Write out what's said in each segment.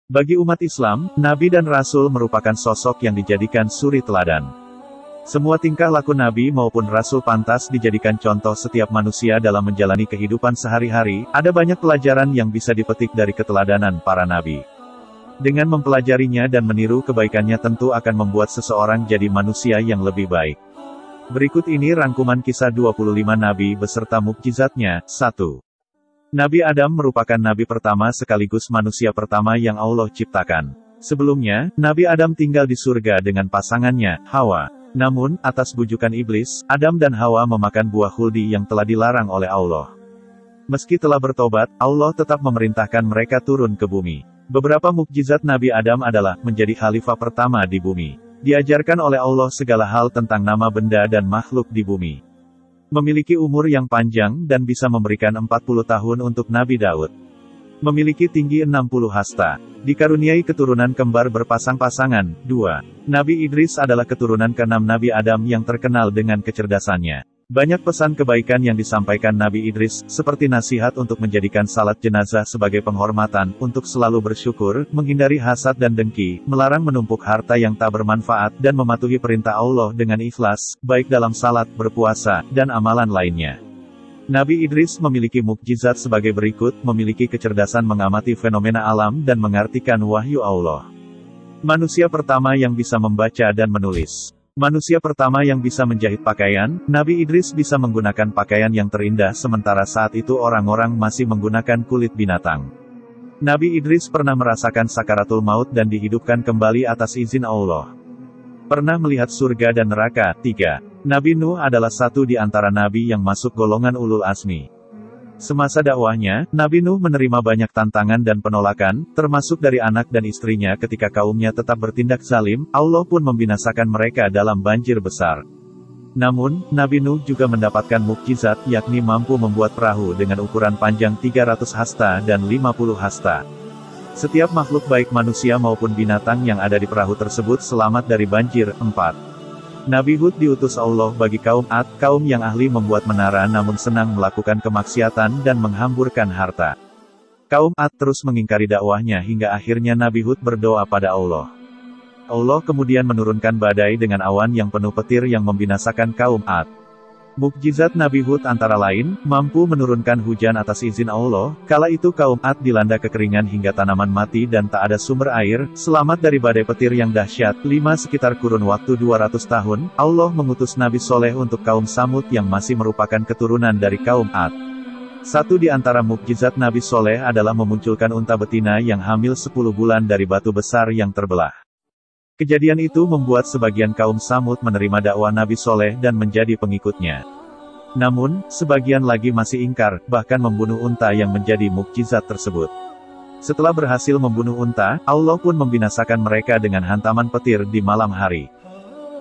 Bagi umat Islam, Nabi dan Rasul merupakan sosok yang dijadikan suri teladan. Semua tingkah laku Nabi maupun Rasul pantas dijadikan contoh setiap manusia dalam menjalani kehidupan sehari-hari. Ada banyak pelajaran yang bisa dipetik dari keteladanan para Nabi. Dengan mempelajarinya dan meniru kebaikannya tentu akan membuat seseorang jadi manusia yang lebih baik. Berikut ini rangkuman kisah 25 Nabi beserta mukjizatnya. 1. Nabi Adam merupakan nabi pertama sekaligus manusia pertama yang Allah ciptakan. Sebelumnya, Nabi Adam tinggal di surga dengan pasangannya, Hawa. Namun, atas bujukan iblis, Adam dan Hawa memakan buah khuldi yang telah dilarang oleh Allah. Meski telah bertobat, Allah tetap memerintahkan mereka turun ke bumi. Beberapa mukjizat Nabi Adam adalah menjadi khalifah pertama di bumi. Diajarkan oleh Allah segala hal tentang nama benda dan makhluk di bumi. Memiliki umur yang panjang dan bisa memberikan 40 tahun untuk Nabi Daud. Memiliki tinggi 60 hasta. Dikaruniai keturunan kembar berpasang-pasangan. 2. Nabi Idris adalah keturunan ke-6 Nabi Adam yang terkenal dengan kecerdasannya. Banyak pesan kebaikan yang disampaikan Nabi Idris, seperti nasihat untuk menjadikan salat jenazah sebagai penghormatan, untuk selalu bersyukur, menghindari hasad dan dengki, melarang menumpuk harta yang tak bermanfaat, dan mematuhi perintah Allah dengan ikhlas, baik dalam salat, berpuasa, dan amalan lainnya. Nabi Idris memiliki mukjizat sebagai berikut, memiliki kecerdasan mengamati fenomena alam dan mengartikan wahyu Allah. Manusia pertama yang bisa membaca dan menulis. Manusia pertama yang bisa menjahit pakaian, Nabi Idris bisa menggunakan pakaian yang terindah sementara saat itu orang-orang masih menggunakan kulit binatang. Nabi Idris pernah merasakan sakaratul maut dan dihidupkan kembali atas izin Allah. Pernah melihat surga dan neraka. 3. Nabi Nuh adalah satu di antara nabi yang masuk golongan ulul azmi. Semasa dakwahnya, Nabi Nuh menerima banyak tantangan dan penolakan, termasuk dari anak dan istrinya ketika kaumnya tetap bertindak zalim, Allah pun membinasakan mereka dalam banjir besar. Namun, Nabi Nuh juga mendapatkan mukjizat, yakni mampu membuat perahu dengan ukuran panjang 300 hasta dan 50 hasta. Setiap makhluk baik manusia maupun binatang yang ada di perahu tersebut selamat dari banjir. 4. Nabi Hud diutus Allah bagi kaum Ad, kaum yang ahli membuat menara namun senang melakukan kemaksiatan dan menghamburkan harta. Kaum Ad terus mengingkari dakwahnya hingga akhirnya Nabi Hud berdoa pada Allah. Allah kemudian menurunkan badai dengan awan yang penuh petir yang membinasakan kaum Ad. Mukjizat Nabi Hud antara lain, mampu menurunkan hujan atas izin Allah, kala itu kaum Ad dilanda kekeringan hingga tanaman mati dan tak ada sumber air, selamat dari badai petir yang dahsyat. 5. Sekitar kurun waktu 200 tahun, Allah mengutus Nabi Soleh untuk kaum Samud yang masih merupakan keturunan dari kaum Ad. Satu di antara mukjizat Nabi Soleh adalah memunculkan unta betina yang hamil 10 bulan dari batu besar yang terbelah. Kejadian itu membuat sebagian kaum Samud menerima dakwah Nabi Soleh dan menjadi pengikutnya. Namun, sebagian lagi masih ingkar, bahkan membunuh unta yang menjadi mukjizat tersebut. Setelah berhasil membunuh unta, Allah pun membinasakan mereka dengan hantaman petir di malam hari.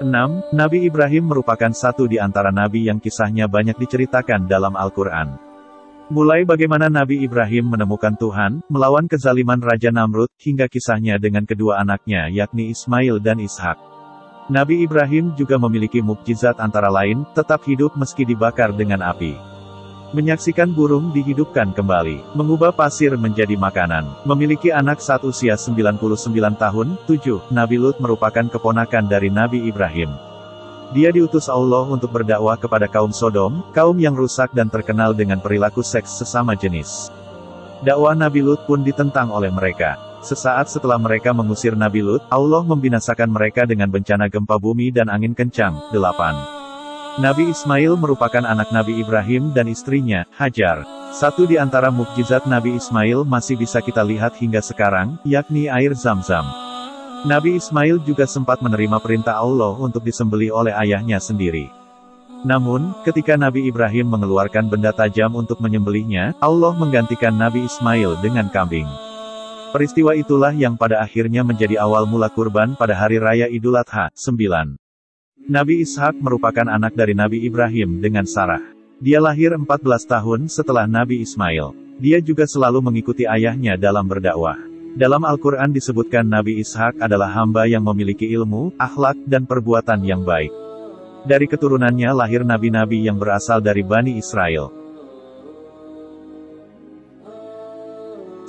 6. Nabi Ibrahim merupakan satu di antara nabi yang kisahnya banyak diceritakan dalam Al-Quran. Mulai bagaimana Nabi Ibrahim menemukan Tuhan, melawan kezaliman Raja Namrud, hingga kisahnya dengan kedua anaknya yakni Ismail dan Ishak. Nabi Ibrahim juga memiliki mukjizat antara lain, tetap hidup meski dibakar dengan api. Menyaksikan burung dihidupkan kembali, mengubah pasir menjadi makanan, memiliki anak saat usia 99 tahun. 7. Nabi Lut merupakan keponakan dari Nabi Ibrahim. Dia diutus Allah untuk berdakwah kepada kaum Sodom, kaum yang rusak dan terkenal dengan perilaku seks sesama jenis. Dakwah Nabi Lut pun ditentang oleh mereka. Sesaat setelah mereka mengusir Nabi Lut, Allah membinasakan mereka dengan bencana gempa bumi dan angin kencang. 8. Nabi Ismail merupakan anak Nabi Ibrahim dan istrinya, Hajar. Satu di antara mukjizat Nabi Ismail masih bisa kita lihat hingga sekarang, yakni air Zam-Zam. Nabi Ismail juga sempat menerima perintah Allah untuk disembelih oleh ayahnya sendiri. Namun, ketika Nabi Ibrahim mengeluarkan benda tajam untuk menyembelihnya, Allah menggantikan Nabi Ismail dengan kambing. Peristiwa itulah yang pada akhirnya menjadi awal mula kurban pada hari raya Idul Adha. 9. Nabi Ishak merupakan anak dari Nabi Ibrahim dengan Sarah. Dia lahir 14 tahun setelah Nabi Ismail. Dia juga selalu mengikuti ayahnya dalam berdakwah. Dalam Al-Quran disebutkan Nabi Ishak adalah hamba yang memiliki ilmu, akhlak, dan perbuatan yang baik. Dari keturunannya lahir nabi-nabi yang berasal dari Bani Israel.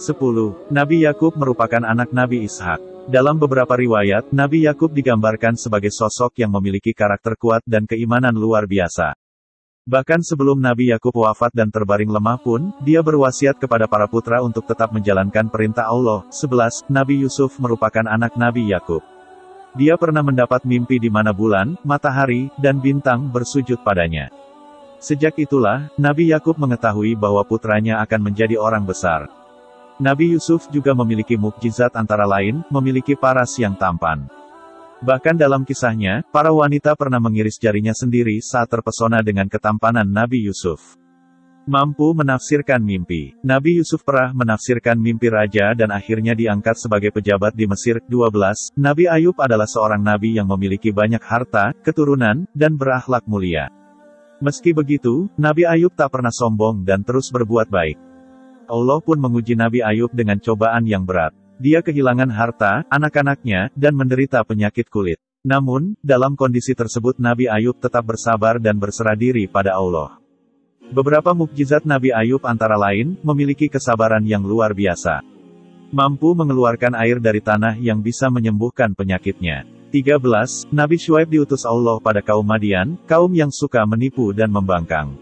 10. Nabi Yakub merupakan anak Nabi Ishak. Dalam beberapa riwayat, Nabi Yakub digambarkan sebagai sosok yang memiliki karakter kuat dan keimanan luar biasa. Bahkan sebelum Nabi Yakub wafat dan terbaring lemah pun, dia berwasiat kepada para putra untuk tetap menjalankan perintah Allah. 11. Nabi Yusuf merupakan anak Nabi Yakub. Dia pernah mendapat mimpi di mana bulan, matahari, dan bintang bersujud padanya. Sejak itulah, Nabi Yakub mengetahui bahwa putranya akan menjadi orang besar. Nabi Yusuf juga memiliki mukjizat antara lain, memiliki paras yang tampan. Bahkan dalam kisahnya, para wanita pernah mengiris jarinya sendiri saat terpesona dengan ketampanan Nabi Yusuf. Mampu menafsirkan mimpi. Nabi Yusuf pernah menafsirkan mimpi raja dan akhirnya diangkat sebagai pejabat di Mesir. 12. Nabi Ayub adalah seorang nabi yang memiliki banyak harta, keturunan, dan berakhlak mulia. Meski begitu, Nabi Ayub tak pernah sombong dan terus berbuat baik. Allah pun menguji Nabi Ayub dengan cobaan yang berat. Dia kehilangan harta, anak-anaknya, dan menderita penyakit kulit. Namun, dalam kondisi tersebut Nabi Ayub tetap bersabar dan berserah diri pada Allah. Beberapa mukjizat Nabi Ayub antara lain, memiliki kesabaran yang luar biasa. Mampu mengeluarkan air dari tanah yang bisa menyembuhkan penyakitnya. 13. Nabi Syuaib diutus Allah pada kaum Madian, kaum yang suka menipu dan membangkang.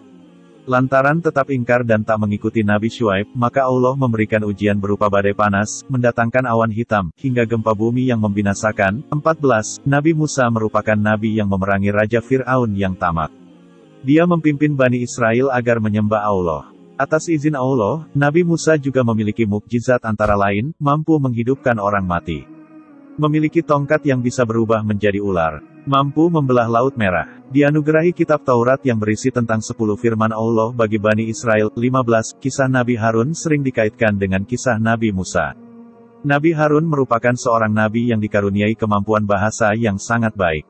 Lantaran tetap ingkar dan tak mengikuti Nabi Syuaib, maka Allah memberikan ujian berupa badai panas, mendatangkan awan hitam, hingga gempa bumi yang membinasakan. 14. Nabi Musa merupakan nabi yang memerangi Raja Fir'aun yang tamak. Dia memimpin Bani Israel agar menyembah Allah. Atas izin Allah, Nabi Musa juga memiliki mukjizat antara lain, mampu menghidupkan orang mati. Memiliki tongkat yang bisa berubah menjadi ular. Mampu membelah Laut Merah. Dianugerahi kitab Taurat yang berisi tentang 10 firman Allah bagi Bani Israel. 15. Kisah Nabi Harun sering dikaitkan dengan kisah Nabi Musa. Nabi Harun merupakan seorang nabi yang dikaruniai kemampuan bahasa yang sangat baik.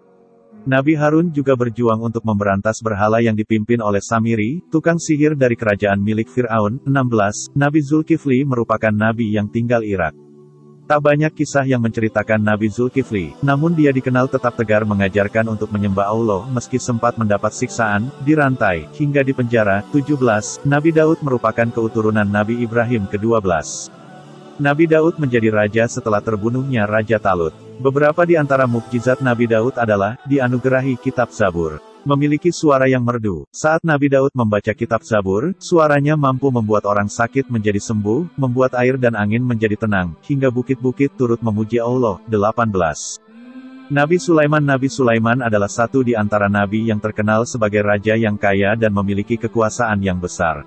Nabi Harun juga berjuang untuk memberantas berhala yang dipimpin oleh Samiri, tukang sihir dari kerajaan milik Fir'aun. 16. Nabi Zulkifli merupakan nabi yang tinggal Irak. Tak banyak kisah yang menceritakan Nabi Zulkifli, namun dia dikenal tetap tegar mengajarkan untuk menyembah Allah meski sempat mendapat siksaan, dirantai, hingga dipenjara. 17. Nabi Daud merupakan keturunan Nabi Ibrahim ke-12. Nabi Daud menjadi raja setelah terbunuhnya Raja Talut. Beberapa di antara mukjizat Nabi Daud adalah, dianugerahi kitab Zabur. Memiliki suara yang merdu. Saat Nabi Daud membaca kitab Zabur, suaranya mampu membuat orang sakit menjadi sembuh, membuat air dan angin menjadi tenang, hingga bukit-bukit turut memuji Allah. 18. Nabi Sulaiman adalah satu di antara nabi yang terkenal sebagai raja yang kaya dan memiliki kekuasaan yang besar.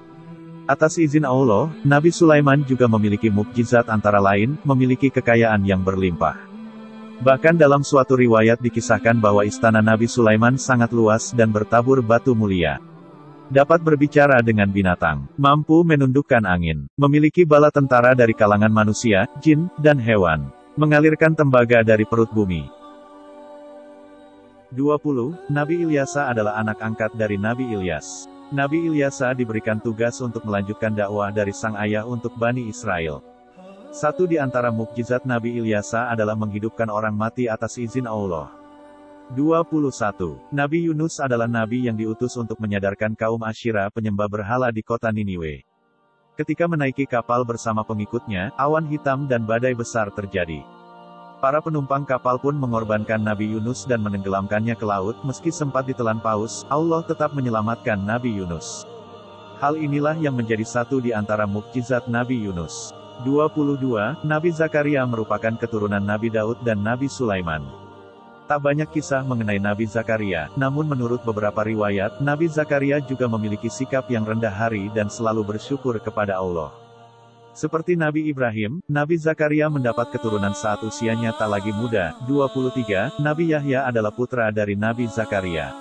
Atas izin Allah, Nabi Sulaiman juga memiliki mukjizat antara lain, memiliki kekayaan yang berlimpah. Bahkan dalam suatu riwayat dikisahkan bahwa istana Nabi Sulaiman sangat luas dan bertabur batu mulia. Dapat berbicara dengan binatang, mampu menundukkan angin, memiliki bala tentara dari kalangan manusia, jin, dan hewan, mengalirkan tembaga dari perut bumi. 20. Nabi Ilyasa adalah anak angkat dari Nabi Ilyas. Nabi Ilyasa diberikan tugas untuk melanjutkan dakwah dari sang ayah untuk Bani Israel. Satu di antara mukjizat Nabi Ilyasa adalah menghidupkan orang mati atas izin Allah. 21. Nabi Yunus adalah nabi yang diutus untuk menyadarkan kaum Asyira penyembah berhala di kota Niniwe. Ketika menaiki kapal bersama pengikutnya, awan hitam dan badai besar terjadi. Para penumpang kapal pun mengorbankan Nabi Yunus dan menenggelamkannya ke laut. Meski sempat ditelan paus, Allah tetap menyelamatkan Nabi Yunus. Hal inilah yang menjadi satu di antara mukjizat Nabi Yunus. 22. Nabi Zakaria merupakan keturunan Nabi Daud dan Nabi Sulaiman. Tak banyak kisah mengenai Nabi Zakaria, namun menurut beberapa riwayat, Nabi Zakaria juga memiliki sikap yang rendah hati dan selalu bersyukur kepada Allah. Seperti Nabi Ibrahim, Nabi Zakaria mendapat keturunan saat usianya tak lagi muda. 23. Nabi Yahya adalah putra dari Nabi Zakaria.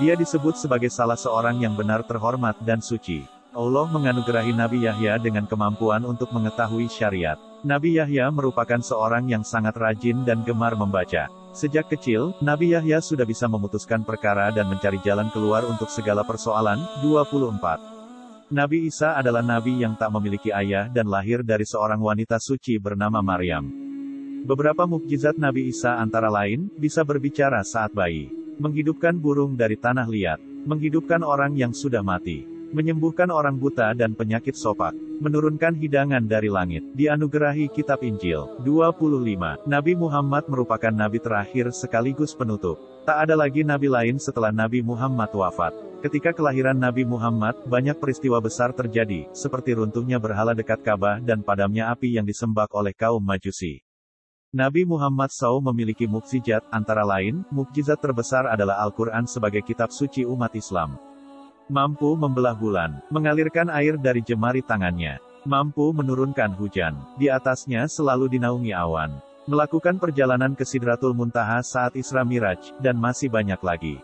Dia disebut sebagai salah seorang yang benar, terhormat, dan suci. Allah menganugerahi Nabi Yahya dengan kemampuan untuk mengetahui syariat. Nabi Yahya merupakan seorang yang sangat rajin dan gemar membaca. Sejak kecil, Nabi Yahya sudah bisa memutuskan perkara dan mencari jalan keluar untuk segala persoalan. 24. Nabi Isa adalah nabi yang tak memiliki ayah dan lahir dari seorang wanita suci bernama Maryam. Beberapa mukjizat Nabi Isa antara lain, bisa berbicara saat bayi, menghidupkan burung dari tanah liat, menghidupkan orang yang sudah mati, menyembuhkan orang buta dan penyakit sopak, menurunkan hidangan dari langit, dianugerahi kitab Injil. 25. Nabi Muhammad merupakan nabi terakhir sekaligus penutup. Tak ada lagi nabi lain setelah Nabi Muhammad wafat. Ketika kelahiran Nabi Muhammad, banyak peristiwa besar terjadi, seperti runtuhnya berhala dekat Ka'bah dan padamnya api yang disembah oleh kaum Majusi. Nabi Muhammad SAW memiliki mukjizat, antara lain, mukjizat terbesar adalah Al-Quran sebagai kitab suci umat Islam. Mampu membelah bulan, mengalirkan air dari jemari tangannya, mampu menurunkan hujan, di atasnya selalu dinaungi awan, melakukan perjalanan ke Sidratul Muntaha saat Isra Miraj, dan masih banyak lagi.